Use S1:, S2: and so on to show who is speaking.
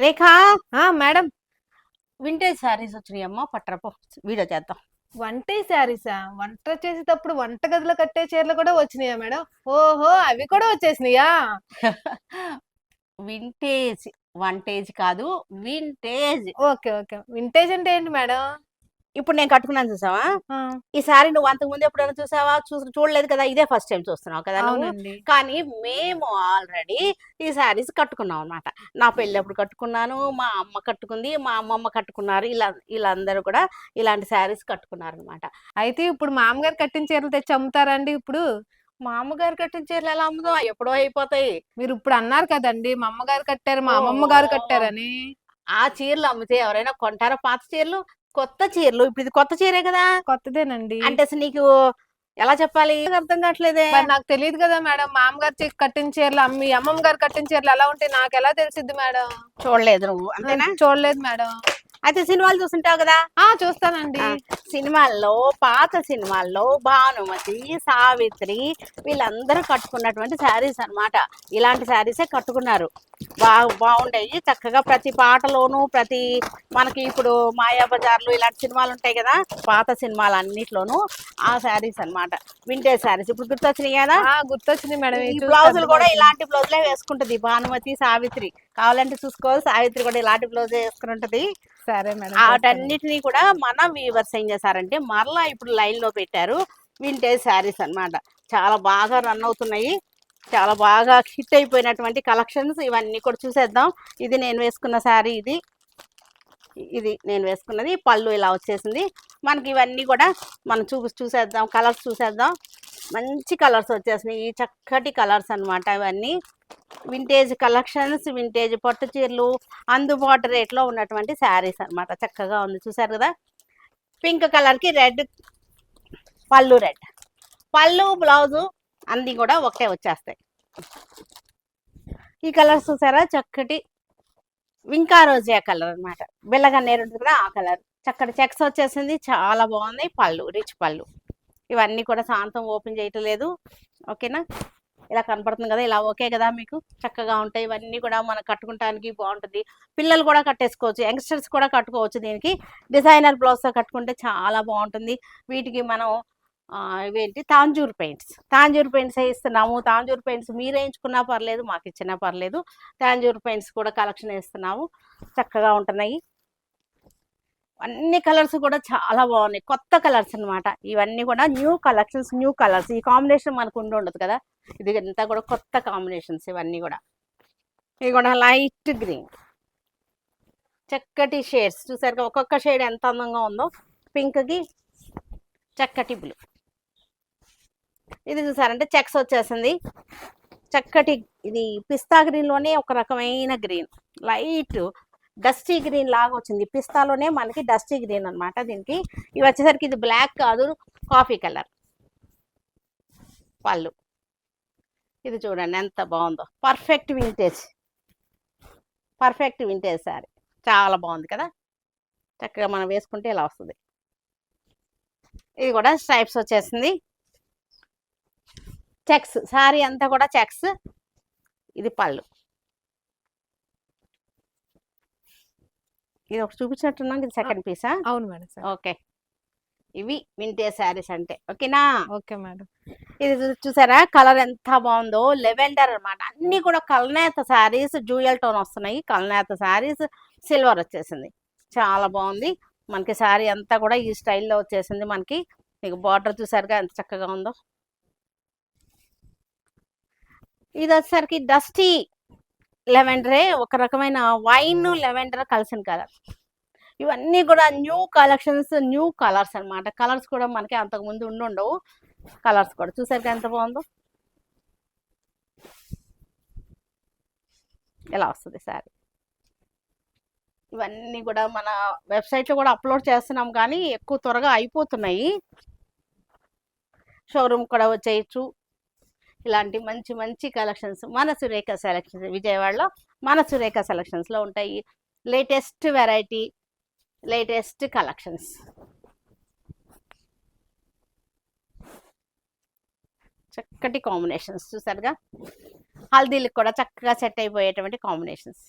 S1: రేఖా,
S2: madam.
S1: Vintage saris వచ్చినాయమ్మా, పట్టరపో video చేద్దాం.
S2: వంటే శారీసా? వంట చేసేటప్పుడు వంట గదిలో కట్టే చీరలు కూడా వచ్చినాయా మేడం? ఓహో, అవి కూడా వచ్చేసినాయా?
S1: వింటేజ్, వంటేజ్ కాదు, వింటేజ్.
S2: ఓకే ఓకే, వింటేజ్ అంటే ఏంటి మేడం?
S1: ఇప్పుడు నేను కట్టుకున్నాను చూసావా?
S2: ఆ,
S1: ఈ సారీ నువ్వు అంతకు ముందు ఎప్పుడైనా చూసావా? చూడలేదు కదా, ఇదే ఫస్ట్ టైం చూస్తున్నావు కదా నువ్వు.
S2: అవునండి.
S1: కానీ మేము ఆల్రెడీ ఈ శారీస్ కట్టుకున్నాం అనమాట. నా పెళ్ళప్పుడు కట్టుకున్నాను, మా అమ్మ కట్టుకుంది, మా అమ్మమ్మ కట్టుకున్నారు, వీళ్ళందరూ కూడా ఇలాంటి శారీస్ కట్టుకున్నారు అనమాట.
S2: అయితే ఇప్పుడు మామగారు కట్టిన చీరలు తెచ్చి అమ్ముతారండి ఇప్పుడు?
S1: మా అమ్మగారు కట్టిన చీరలు ఎలా అమ్ముదాం, ఎప్పుడో అయిపోతాయి.
S2: మీరు ఇప్పుడు అన్నారు కదండి, మా అమ్మగారు కట్టారు, మా అమ్మమ్మ గారు
S1: ఓహో,
S2: కట్టారని.
S1: ఆ చీరలు అమ్మితే ఎవరైనా కొంటారా? పాత చీరలు, కొత్త చీరలు. ఇప్పుడు ఇది కొత్త చీరే కదా.
S2: కొత్తదేనండి.
S1: అంటే అసలు నీకు ఎలా చెప్పాలి, అర్థం కావట్లేదే.
S2: మరి నాకు తెలియదు కదా మేడం, మామగారు కట్టిన చీరలు అమ్మి అమ్మమ్మ గారు కట్టిన చీరలు ఎలా ఉంటాయి నాకు ఎలా తెలిసిద్ది మేడం?
S1: చూడలేదు నువ్వు, అంతేనా?
S2: చూడలేదు మేడం.
S1: అయితే సినిమాలు చూస్తుంటావు కదా.
S2: చూస్తానండి.
S1: సినిమాల్లో, పాత సినిమాల్లో భానుమతి, సావిత్రి వీళ్ళందరూ కట్టుకున్నటువంటి శారీస్ అన్నమాట. ఇలాంటి శారీసే కట్టుకున్నారు. బాగుంటాయి చక్కగా. ప్రతి పాటలోనూ, మనకి ఇప్పుడు మాయాబజార్లు ఇలాంటి సినిమాలు ఉంటాయి కదా, పాత సినిమాలు అన్నిట్లోనూ ఆ శారీస్ అన్నమాట. వింటేజ్ శారీస్ ఇప్పుడు గుర్తొచ్చినాయి కదా.
S2: గుర్తొచ్చినాయి మేడం.
S1: ఈ బ్లౌజులు కూడా ఇలాంటి బ్లౌజులే వేసుకుంటది భానుమతి, సావిత్రి. కావాలంటే చూసుకోవాలి, సావిత్రి కూడా ఇలాంటి బ్లౌజ్ వేసుకుని ఉంటది.
S2: సరే మేడం.
S1: వాటన్నిటినీ కూడా మన వీవర్స్ ఏం చేశారంటే మరలా ఇప్పుడు లైన్ లో పెట్టారు వింటేజ్ శారీస్ అన్నమాట. చాలా బాగా రన్ అవుతున్నాయి, చాలా బాగా హిట్ అయిపోయినటువంటి కలెక్షన్స్ ఇవన్నీ కూడా చూసేద్దాం. ఇది నేను వేసుకున్న శారీ, ఇది నేను వేసుకున్నది. పళ్ళు ఇలా వచ్చేసింది మనకి. ఇవన్నీ కూడా మనం చూసేద్దాం, కలర్స్ చూసేద్దాం. మంచి కలర్స్ వచ్చేసినాయి, ఈ చక్కటి కలర్స్ అన్నమాట. ఇవన్నీ వింటేజ్ కలెక్షన్స్, వింటేజ్ పట్టు చీరలు, అందుబాటు రేట్లో ఉన్నటువంటి శారీస్ అన్నమాట. చక్కగా ఉంది, చూసారు కదా. పింక్ కలర్కి రెడ్ పళ్ళు, రెడ్ పళ్ళు, బ్లౌజు అన్నీ కూడా ఒకటే వచ్చేస్తాయి. ఈ కలర్స్ చూసారా, చక్కటి వింకా రోజా కలర్ అనమాట. బిల్లగన్నేరు ఉంటుంది కదా, ఆ కలర్. చక్కటి చెక్స్ వచ్చేసింది, చాలా బాగుంది. పళ్ళు, రిచ్ పళ్ళు. ఇవన్నీ కూడా సాంతం ఓపెన్ చేయటం లేదు, ఓకేనా. ఇలా కనపడుతుంది కదా, ఇలా ఓకే కదా మీకు. చక్కగా ఉంటాయి ఇవన్నీ కూడా. మనం కట్టుకుంటానికి బాగుంటుంది. పిల్లలు కూడా కట్టేసుకోవచ్చు, యంగ్స్టర్స్ కూడా కట్టుకోవచ్చు. దీనికి డిజైనర్ బ్లౌజ్తో కట్టుకుంటే చాలా బాగుంటుంది. వీటికి మనం ఇవేంటి తాంజూర్ పెయింట్స్ ఇస్తున్నాము. తాంజూర్ పెయింట్స్ మీరు వేయించుకున్నా పర్లేదు, మాకు ఇచ్చినా పర్లేదు. తాంజూర్ పెయింట్స్ కూడా కలెక్షన్ ఇస్తున్నాము, చక్కగా ఉంటున్నాయి. అన్ని కలర్స్ కూడా చాలా బాగున్నాయి, కొత్త కలర్స్ అనమాట. ఇవన్నీ కూడా న్యూ కలెక్షన్స్, న్యూ కలర్స్. ఈ కాంబినేషన్ మనకు ఉండదు కదా, ఇది అంతా కూడా కొత్త కాంబినేషన్స్ ఇవన్నీ కూడా. ఇది కూడా లైట్ గ్రీన్, చక్కటి షేడ్స్ చూసారు, ఒక్కొక్క షేడ్ ఎంత అందంగా ఉందో. పింక్కి చక్కటి బ్లూ. ఇది చూసారంటే చెక్స్ వచ్చేసింది, చక్కటి. ఇది పిస్తా గ్రీన్లోనే ఒక రకమైన గ్రీన్, లైట్ డస్టీ గ్రీన్ లాగా వచ్చింది. పిస్తాలోనే మనకి డస్టీ గ్రీన్ అనమాట. దీనికి ఇవి వచ్చేసరికి ఇది బ్లాక్ కాదు, కాఫీ కలర్. పళ్ళు ఇది చూడండి ఎంత బాగుందో. పర్ఫెక్ట్ వింటేజ్ సారీ, చాలా బాగుంది కదా. చక్కగా మనం వేసుకుంటే ఇలా వస్తుంది. ఇది కూడా స్ట్రైప్స్ వచ్చేసింది, చెక్స్. సారీ అంతా కూడా చెక్స్. ఇది పళ్ళు. ఇది ఒకటి చూపించినట్టున్నాం, ఇది సెకండ్ పీసా?
S2: అవును మేడం.
S1: ఓకే, ఇవి వింటేజ్ శారీస్ అంటే, ఓకేనా.
S2: Okay madam.
S1: ఇది చూసారా కలర్ ఎంత బాగుందో, లెవెండర్ అనమాట. అన్ని కూడా కల్నేత శారీస్, డ్యూయల్ టోన్ వస్తున్నాయి. కల్నేత శారీస్, సిల్వర్ వచ్చేసింది, చాలా బాగుంది. మనకి శారీ అంతా కూడా ఈ స్టైల్లో వచ్చేసింది మనకి. మీకు బార్డర్ చూసారుగా ఎంత చక్కగా ఉందో. ఇది వచ్చేసరికి డస్టీ లెవెండరే, ఒక రకమైన వైన్ లెవెండర్ కలిసిన కలర్. ఇవన్నీ కూడా న్యూ కలెక్షన్స్, న్యూ కలర్స్ అనమాట. కలర్స్ కూడా మనకి అంతకుముందు ఉండవు. కలర్స్ కూడా చూసారుగా ఎంత బాగుందో. ఎలా వస్తుంది సారీ. ఇవన్నీ కూడా మన వెబ్సైట్లో కూడా అప్లోడ్ చేస్తున్నాం, కానీ ఎక్కువ త్వరగా అయిపోతున్నాయి. షోరూమ్ కూడా వచ్చేయచ్చు. ఇలాంటి మంచి మంచి కలెక్షన్స్ మన సురేఖ సెలక్షన్స్, విజయవాడలో మన సురేఖ సెలక్షన్స్లో ఉంటాయి. Latest variety, latest collections. చక్కటి కాంబినేషన్స్ చూసారుగా, హల్దీలకు కూడా చక్కగా సెట్ అయిపోయేటువంటి కాంబినేషన్స్.